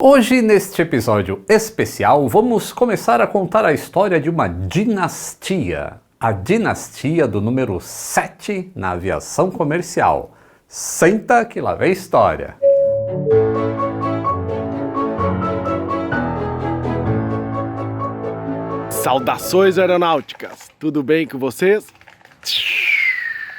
Hoje, neste episódio especial, vamos começar a contar a história de uma dinastia. A dinastia do número 7 na aviação comercial. Senta que lá vem história. Saudações aeronáuticas! Tudo bem com vocês?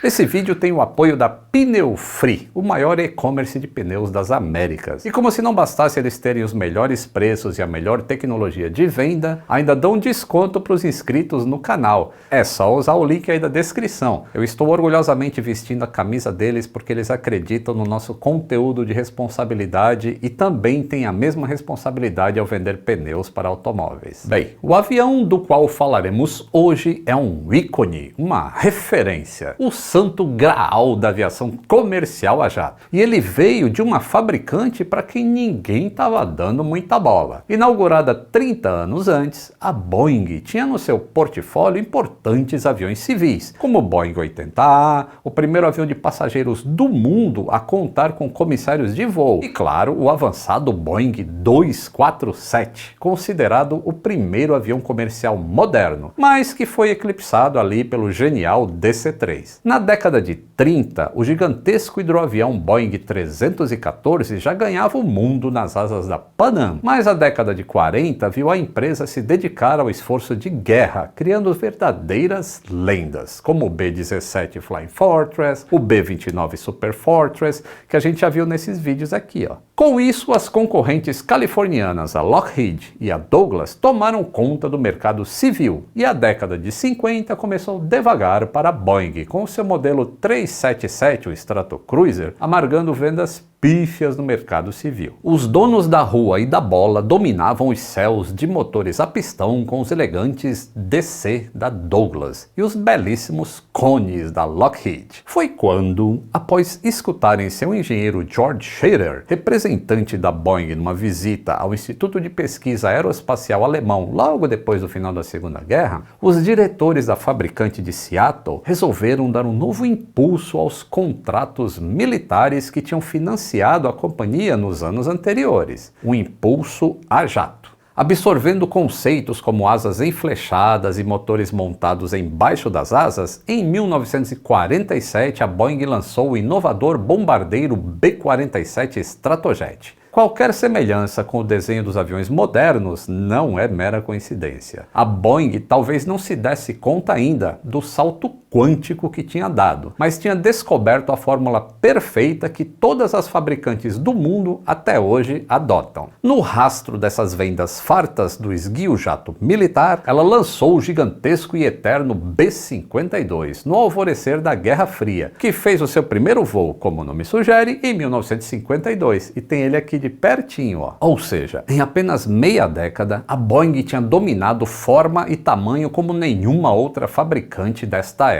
Esse vídeo tem o apoio da Pneu Free, o maior e-commerce de pneus das Américas. E como se não bastasse eles terem os melhores preços e a melhor tecnologia de venda, ainda dão desconto para os inscritos no canal. É só usar o link aí da descrição. Eu estou orgulhosamente vestindo a camisa deles porque eles acreditam no nosso conteúdo de responsabilidade e também têm a mesma responsabilidade ao vender pneus para automóveis. Bem, o avião do qual falaremos hoje é um ícone, uma referência. O santo graal da aviação comercial a jato. E ele veio de uma fabricante para quem ninguém estava dando muita bola. Inaugurada 30 anos antes, a Boeing tinha no seu portfólio importantes aviões civis, como o Boeing 80A, o primeiro avião de passageiros do mundo a contar com comissários de voo, e claro, o avançado Boeing 247, considerado o primeiro avião comercial moderno, mas que foi eclipsado ali pelo genial DC-3. Na década de 30, o gigantesco hidroavião Boeing 314 já ganhava o mundo nas asas da Pan Am, mas a década de 40 viu a empresa se dedicar ao esforço de guerra, criando verdadeiras lendas, como o B-17 Flying Fortress, o B-29 Super Fortress, que a gente já viu nesses vídeos aqui, ó. Com isso, as concorrentes californianas, a Lockheed e a Douglas, tomaram conta do mercado civil, e a década de 50 começou devagar para a Boeing, com o seu modelo 377, o Stratocruiser, amargando vendas pífias no mercado civil. Os donos da rua e da bola dominavam os céus de motores a pistão com os elegantes DC da Douglas e os belíssimos cones da Lockheed. Foi quando, após escutarem seu engenheiro George Schroeder, representante da Boeing numa visita ao Instituto de Pesquisa Aeroespacial Alemão logo depois do final da Segunda Guerra, os diretores da fabricante de Seattle resolveram dar um novo impulso aos contratos militares que tinham financiado a companhia nos anos anteriores, um impulso a jato. Absorvendo conceitos como asas enflechadas e motores montados embaixo das asas, em 1947 a Boeing lançou o inovador bombardeiro B-47 Stratojet. Qualquer semelhança com o desenho dos aviões modernos não é mera coincidência. A Boeing talvez não se desse conta ainda do salto quântico que tinha dado, mas tinha descoberto a fórmula perfeita que todas as fabricantes do mundo até hoje adotam. No rastro dessas vendas fartas do esguio jato militar, ela lançou o gigantesco e eterno B-52 no alvorecer da Guerra Fria, que fez o seu primeiro voo, como o nome sugere, em 1952, e tem ele aqui de pertinho, ó. Ou seja, em apenas meia década, a Boeing tinha dominado forma e tamanho como nenhuma outra fabricante desta época.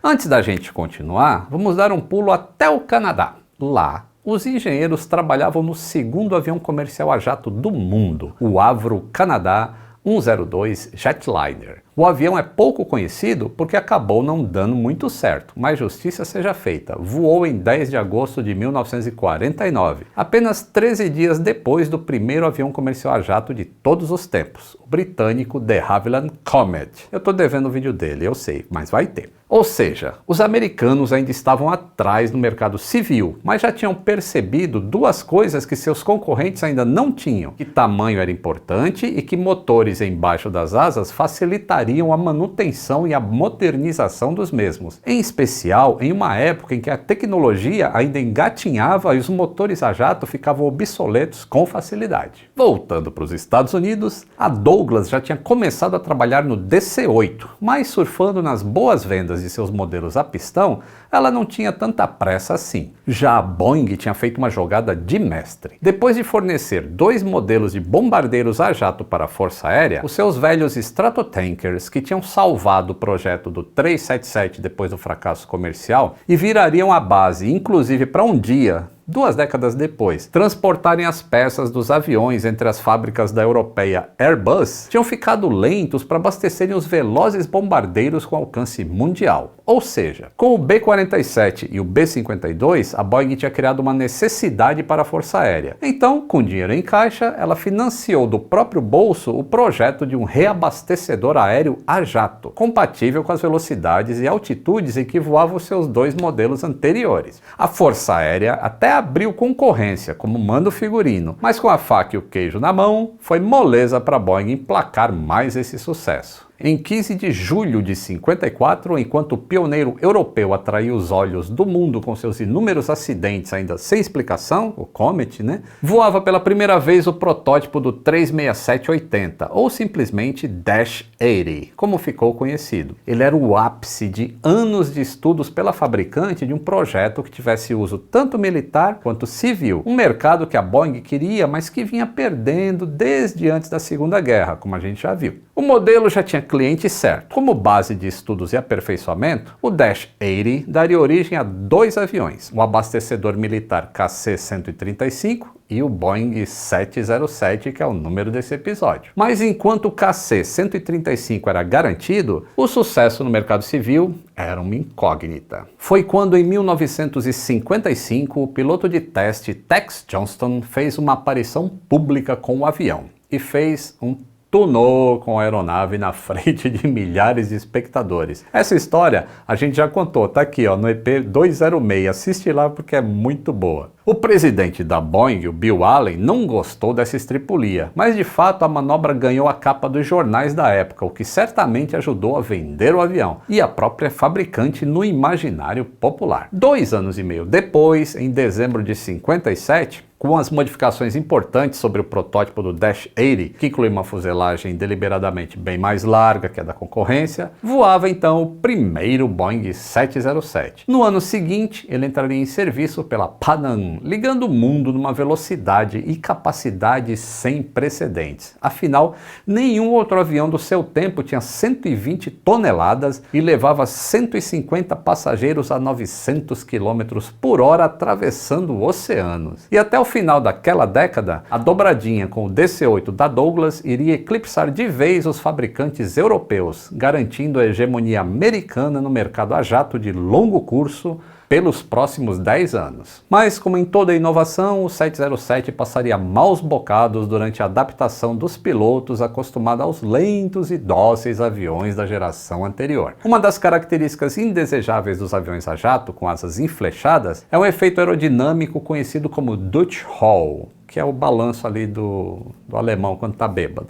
Antes da gente continuar, vamos dar um pulo até o Canadá. Lá, os engenheiros trabalhavam no segundo avião comercial a jato do mundo, o Avro Canada 102 Jetliner. O avião é pouco conhecido porque acabou não dando muito certo, mas justiça seja feita. Voou em 10 de agosto de 1949, apenas 13 dias depois do primeiro avião comercial a jato de todos os tempos, o britânico de Havilland Comet. Eu tô devendo o vídeo dele, eu sei, mas vai ter. Ou seja, os americanos ainda estavam atrás no mercado civil, mas já tinham percebido duas coisas que seus concorrentes ainda não tinham: que tamanho era importante e que motores embaixo das asas facilitariam a manutenção e a modernização dos mesmos, em especial em uma época em que a tecnologia ainda engatinhava e os motores a jato ficavam obsoletos com facilidade. Voltando para os Estados Unidos, a Douglas já tinha começado a trabalhar no DC-8, mas surfando nas boas vendas de seus modelos a pistão, ela não tinha tanta pressa assim. Já a Boeing tinha feito uma jogada de mestre. Depois de fornecer 2 modelos de bombardeiros a jato para a Força Aérea, os seus velhos Stratotankers, que tinham salvado o projeto do 377 depois do fracasso comercial e virariam a base, inclusive para um dia, 2 décadas depois, transportarem as peças dos aviões entre as fábricas da europeia Airbus, tinham ficado lentos para abastecerem os velozes bombardeiros com alcance mundial. Ou seja, com o B-47 e o B-52, a Boeing tinha criado uma necessidade para a Força Aérea. Então, com dinheiro em caixa, ela financiou do próprio bolso o projeto de um reabastecedor aéreo a jato, compatível com as velocidades e altitudes em que voavam seus 2 modelos anteriores. A Força Aérea até abriu concorrência como mando figurino, mas com a faca e o queijo na mão, foi moleza para a Boeing emplacar mais esse sucesso. Em 15 de julho de 54, enquanto o pioneiro europeu atraía os olhos do mundo com seus inúmeros acidentes ainda sem explicação, o Comet, voava pela primeira vez o protótipo do 367-80, ou simplesmente Dash 80, como ficou conhecido. Ele era o ápice de anos de estudos pela fabricante de um projeto que tivesse uso tanto militar quanto civil, um mercado que a Boeing queria, mas que vinha perdendo desde antes da Segunda Guerra, como a gente já viu. O modelo já tinha cliente certo. Como base de estudos e aperfeiçoamento, o Dash 80 daria origem a 2 aviões, o abastecedor militar KC-135 e o Boeing 707, que é o número desse episódio. Mas enquanto o KC-135 era garantido, o sucesso no mercado civil era uma incógnita. Foi quando, em 1955, o piloto de teste Tex Johnston fez uma aparição pública com o avião e fez um tunou com a aeronave na frente de milhares de espectadores. Essa história a gente já contou, tá aqui no EP 206, assiste lá porque é muito boa. O presidente da Boeing, o Bill Allen, não gostou dessa estripulia, mas de fato a manobra ganhou a capa dos jornais da época, o que certamente ajudou a vender o avião e a própria fabricante no imaginário popular. 2 anos e meio depois, em dezembro de 57, com as modificações importantes sobre o protótipo do Dash 80, que inclui uma fuselagem deliberadamente bem mais larga que a da concorrência, voava então o primeiro Boeing 707. No ano seguinte, ele entraria em serviço pela Pan Am, ligando o mundo numa velocidade e capacidade sem precedentes. Afinal, nenhum outro avião do seu tempo tinha 120 toneladas e levava 150 passageiros a 900 km por hora atravessando oceanos. E até o final daquela década, a dobradinha com o DC-8 da Douglas iria eclipsar de vez os fabricantes europeus, garantindo a hegemonia americana no mercado a jato de longo curso pelos próximos 10 anos. Mas, como em toda inovação, o 707 passaria maus bocados durante a adaptação dos pilotos acostumados aos lentos e dóceis aviões da geração anterior. Uma das características indesejáveis dos aviões a jato com asas inflechadas é um efeito aerodinâmico conhecido como Dutch Hall, que é o balanço ali do alemão quando está bêbado.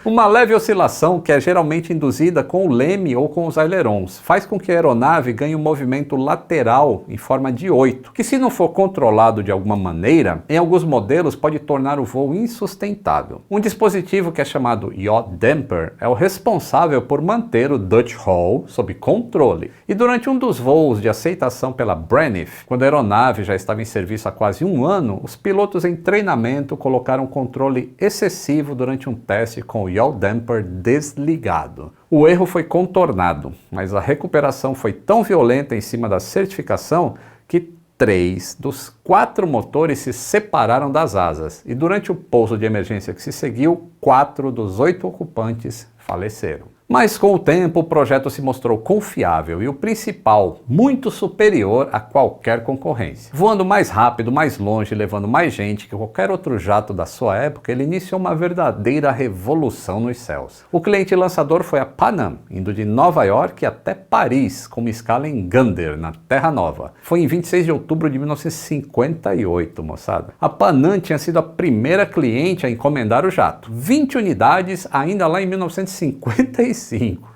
Uma leve oscilação, que é geralmente induzida com o leme ou com os ailerons, faz com que a aeronave ganhe um movimento lateral em forma de 8, que, se não for controlado de alguma maneira, em alguns modelos pode tornar o voo insustentável. Um dispositivo que é chamado yaw damper é o responsável por manter o Dutch Hall sob controle. E durante um dos voos de aceitação pela Braniff, quando a aeronave já estava em serviço há quase 1 ano, os pilotos em treinamento colocaram controle excessivo durante um teste com o yaw damper desligado. O erro foi contornado, mas a recuperação foi tão violenta em cima da certificação que 3 dos 4 motores se separaram das asas e durante o pouso de emergência que se seguiu, 4 dos 8 ocupantes faleceram. Mas com o tempo o projeto se mostrou confiável e o principal, muito superior a qualquer concorrência. Voando mais rápido, mais longe, levando mais gente que qualquer outro jato da sua época, ele iniciou uma verdadeira revolução nos céus. O cliente lançador foi a Pan Am, indo de Nova York até Paris, com uma escala em Gander, na Terra Nova. Foi em 26 de outubro de 1958, moçada. A Pan Am tinha sido a primeira cliente a encomendar o jato. 20 unidades ainda lá em 1955.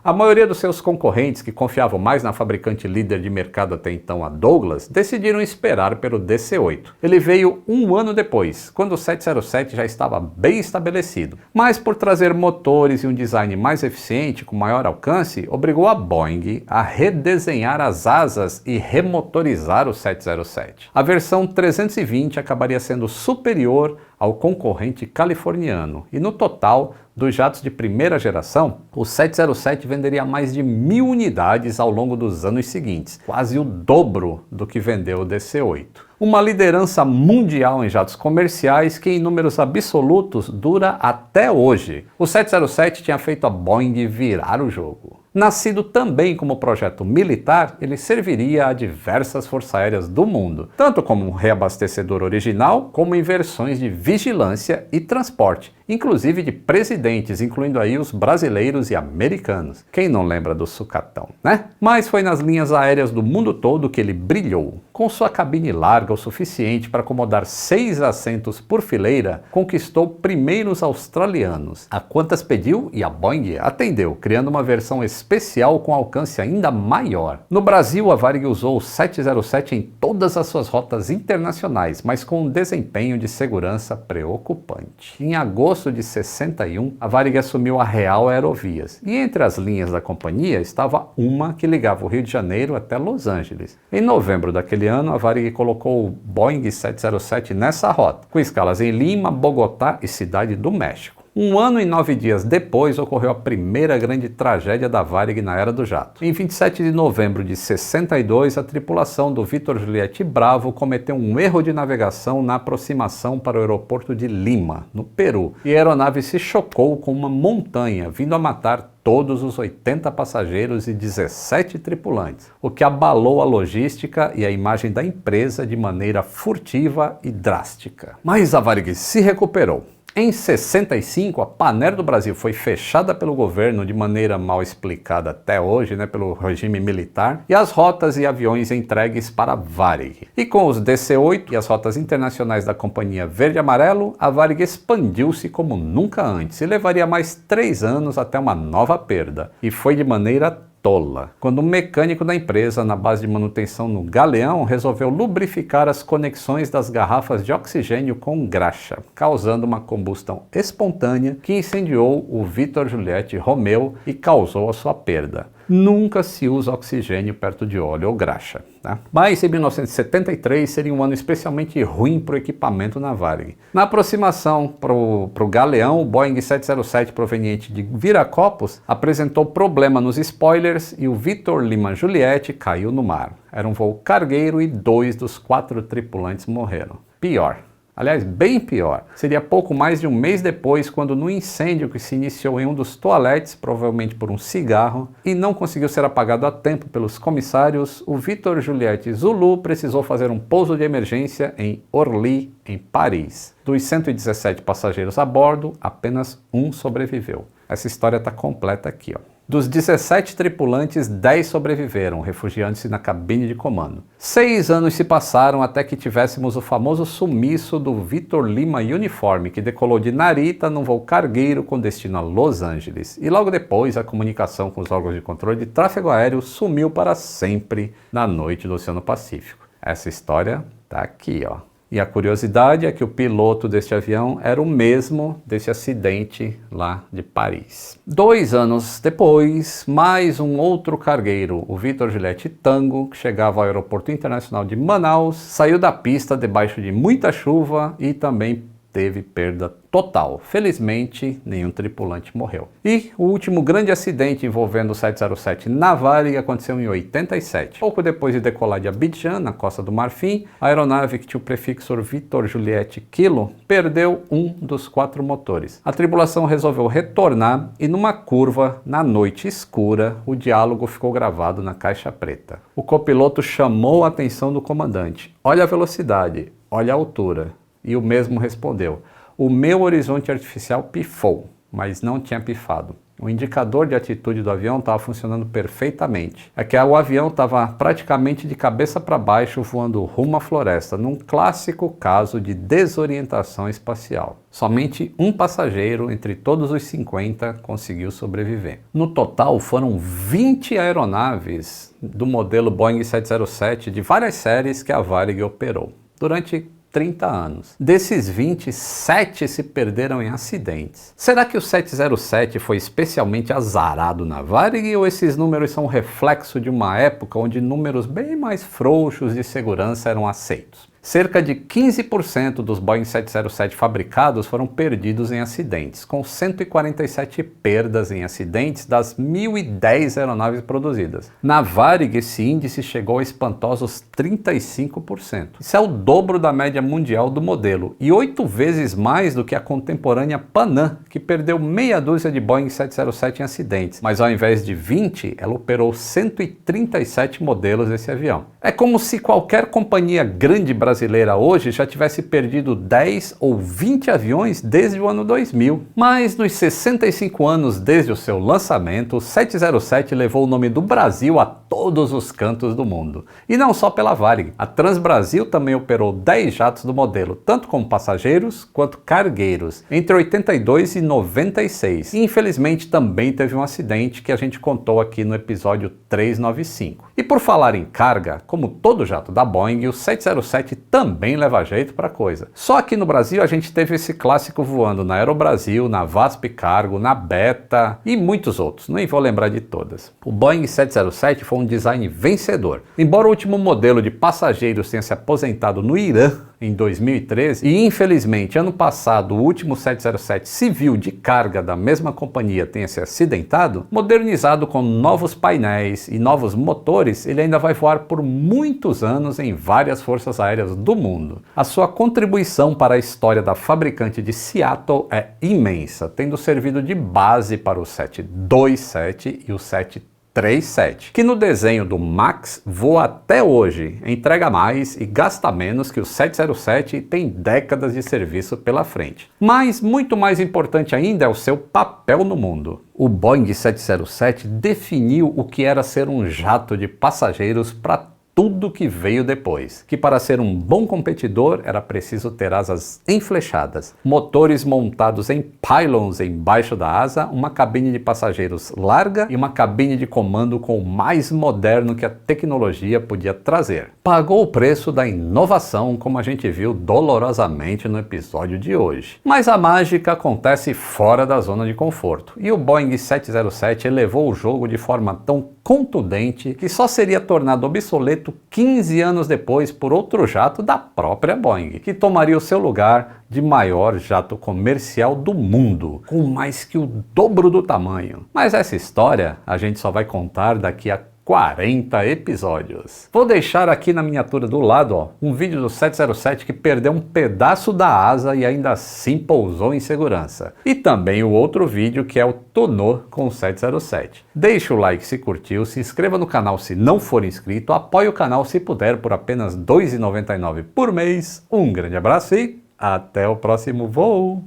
A maioria dos seus concorrentes, que confiavam mais na fabricante líder de mercado até então, a Douglas, decidiram esperar pelo DC-8. Ele veio 1 ano depois, quando o 707 já estava bem estabelecido. Mas por trazer motores e um design mais eficiente, com maior alcance, obrigou a Boeing a redesenhar as asas e remotorizar o 707. A versão 320 acabaria sendo superior ao concorrente californiano. E no total, dos jatos de primeira geração, o 707 venderia mais de 1.000 unidades ao longo dos anos seguintes, quase o dobro do que vendeu o DC-8. Uma liderança mundial em jatos comerciais que em números absolutos dura até hoje. O 707 tinha feito a Boeing virar o jogo. Nascido também como projeto militar, ele serviria a diversas forças aéreas do mundo, tanto como um reabastecedor original, como em versões de vigilância e transporte, inclusive de presidentes, incluindo aí os brasileiros e americanos. Quem não lembra do sucatão, né? Mas foi nas linhas aéreas do mundo todo que ele brilhou. Com sua cabine larga o suficiente para acomodar 6 assentos por fileira, conquistou primeiro os australianos, a quantas pediu e a Boeing atendeu, criando uma versão especial com alcance ainda maior. No Brasil, a Varig usou o 707 em todas as suas rotas internacionais, mas com um desempenho de segurança preocupante. Em agosto de 61, a Varig assumiu a Real Aerovias, e entre as linhas da companhia estava uma que ligava o Rio de Janeiro até Los Angeles. Em novembro daquele ano, a Varig colocou o Boeing 707 nessa rota, com escalas em Lima, Bogotá e Cidade do México. 1 ano e 9 dias depois ocorreu a primeira grande tragédia da Varig na era do jato. Em 27 de novembro de 62, a tripulação do Vitor Juliette Bravo cometeu um erro de navegação na aproximação para o aeroporto de Lima, no Peru, e a aeronave se chocou com uma montanha, vindo a matar todos os 80 passageiros e 17 tripulantes, o que abalou a logística e a imagem da empresa de maneira furtiva e drástica. Mas a Varig se recuperou. Em 65, a Pan Air do Brasil foi fechada pelo governo de maneira mal explicada até hoje, pelo regime militar, e as rotas e aviões entregues para a Varig. E com os DC-8 e as rotas internacionais da companhia Verde e Amarelo, a Varig expandiu-se como nunca antes e levaria mais 3 anos até uma nova perda. E foi de maneira tola, quando um mecânico da empresa, na base de manutenção no Galeão, resolveu lubrificar as conexões das garrafas de oxigênio com graxa, causando uma combustão espontânea que incendiou o Vitor Juliette Romeo e causou a sua perda. Nunca se usa oxigênio perto de óleo ou graxa, né? Mas em 1973 seria um ano especialmente ruim para o equipamento na Varig. Na aproximação para o Galeão, o Boeing 707 proveniente de Viracopos apresentou problema nos spoilers e o Vitor Lima Juliette caiu no mar. Era um voo cargueiro e 2 dos 4 tripulantes morreram. Pior. Aliás, bem pior. Seria pouco mais de um mês depois, quando no incêndio que se iniciou em um dos toaletes, provavelmente por um cigarro, e não conseguiu ser apagado a tempo pelos comissários, o Vitor Juliette Zulu precisou fazer um pouso de emergência em Orly, em Paris. Dos 117 passageiros a bordo, apenas um sobreviveu. Essa história está completa aqui, ó. Dos 17 tripulantes, 10 sobreviveram, refugiando-se na cabine de comando. 6 anos se passaram até que tivéssemos o famoso sumiço do Vitor Lima Uniforme, que decolou de Narita num voo cargueiro com destino a Los Angeles. E logo depois, a comunicação com os órgãos de controle de tráfego aéreo sumiu para sempre na noite do Oceano Pacífico. Essa história tá aqui, ó. E a curiosidade é que o piloto deste avião era o mesmo desse acidente lá de Paris. 2 anos depois, mais um outro cargueiro, o Vitor Juliette Tango, que chegava ao Aeroporto Internacional de Manaus, saiu da pista debaixo de muita chuva e também teve perda total. Felizmente, nenhum tripulante morreu. E o último grande acidente envolvendo o 707 na Varig aconteceu em 87. Pouco depois de decolar de Abidjan, na Costa do Marfim, a aeronave que tinha o prefixo Vitor Juliette Kilo perdeu um dos 4 motores. A tripulação resolveu retornar e numa curva, na noite escura, o diálogo ficou gravado na caixa preta. O copiloto chamou a atenção do comandante. Olha a velocidade, olha a altura. E o mesmo respondeu: o meu horizonte artificial pifou, mas não tinha pifado. O indicador de atitude do avião estava funcionando perfeitamente. É que o avião estava praticamente de cabeça para baixo voando rumo à floresta, num clássico caso de desorientação espacial. Somente um passageiro entre todos os 50 conseguiu sobreviver. No total foram 20 aeronaves do modelo Boeing 707 de várias séries que a Varig operou durante 30 anos. Desses 20, 7 se perderam em acidentes. Será que o 707 foi especialmente azarado na Varig ou esses números são reflexo de uma época onde números bem mais frouxos de segurança eram aceitos? Cerca de 15% dos Boeing 707 fabricados foram perdidos em acidentes, com 147 perdas em acidentes das 1.010 aeronaves produzidas. Na Varig, esse índice chegou a espantosos 35%. Isso é o dobro da média mundial do modelo e 8 vezes mais do que a contemporânea Panam, que perdeu meia dúzia de Boeing 707 em acidentes, mas ao invés de 20, ela operou 137 modelos desse avião. É como se qualquer companhia grande brasileira hoje já tivesse perdido 10 ou 20 aviões desde o ano 2000. Mas nos 65 anos desde o seu lançamento, o 707 levou o nome do Brasil a todos os cantos do mundo. E não só pela Varig. A Transbrasil também operou 10 jatos do modelo, tanto como passageiros quanto cargueiros, entre 82 e 96. E infelizmente também teve um acidente que a gente contou aqui no episódio 395. E por falar em carga, como todo jato da Boeing, o 707 também leva jeito para coisa. Só aqui no Brasil a gente teve esse clássico voando na Aerobrasil, na VASP Cargo, na Beta e muitos outros, nem vou lembrar de todas. O Boeing 707 foi um design vencedor. Embora o último modelo de passageiros tenha se aposentado no Irã em 2013 e infelizmente ano passado o último 707 civil de carga da mesma companhia tenha se acidentado, modernizado com novos painéis e novos motores, ele ainda vai voar por muitos anos em várias forças aéreas do mundo. A sua contribuição para a história da fabricante de Seattle é imensa, tendo servido de base para o 727 e o 737, que no desenho do Max voa até hoje, entrega mais e gasta menos que o 707 e tem décadas de serviço pela frente. Mas muito mais importante ainda é o seu papel no mundo. O Boeing 707 definiu o que era ser um jato de passageiros para tudo que veio depois, que para ser um bom competidor era preciso ter asas enflechadas, motores montados em pylons embaixo da asa, uma cabine de passageiros larga e uma cabine de comando com o mais moderno que a tecnologia podia trazer. Pagou o preço da inovação, como a gente viu dolorosamente no episódio de hoje. Mas a mágica acontece fora da zona de conforto, e o Boeing 707 elevou o jogo de forma tão contundente que só seria tornado obsoleto 15 anos depois por outro jato da própria Boeing, que tomaria o seu lugar de maior jato comercial do mundo, com mais que o dobro do tamanho. Mas essa história a gente só vai contar daqui a 40 episódios. Vou deixar aqui na miniatura do lado, um vídeo do 707 que perdeu um pedaço da asa e ainda assim pousou em segurança. E também o outro vídeo que é o Tonneau com o 707. Deixe o like se curtiu, se inscreva no canal se não for inscrito, apoie o canal se puder por apenas R$ 2,99 por mês. Um grande abraço e até o próximo voo!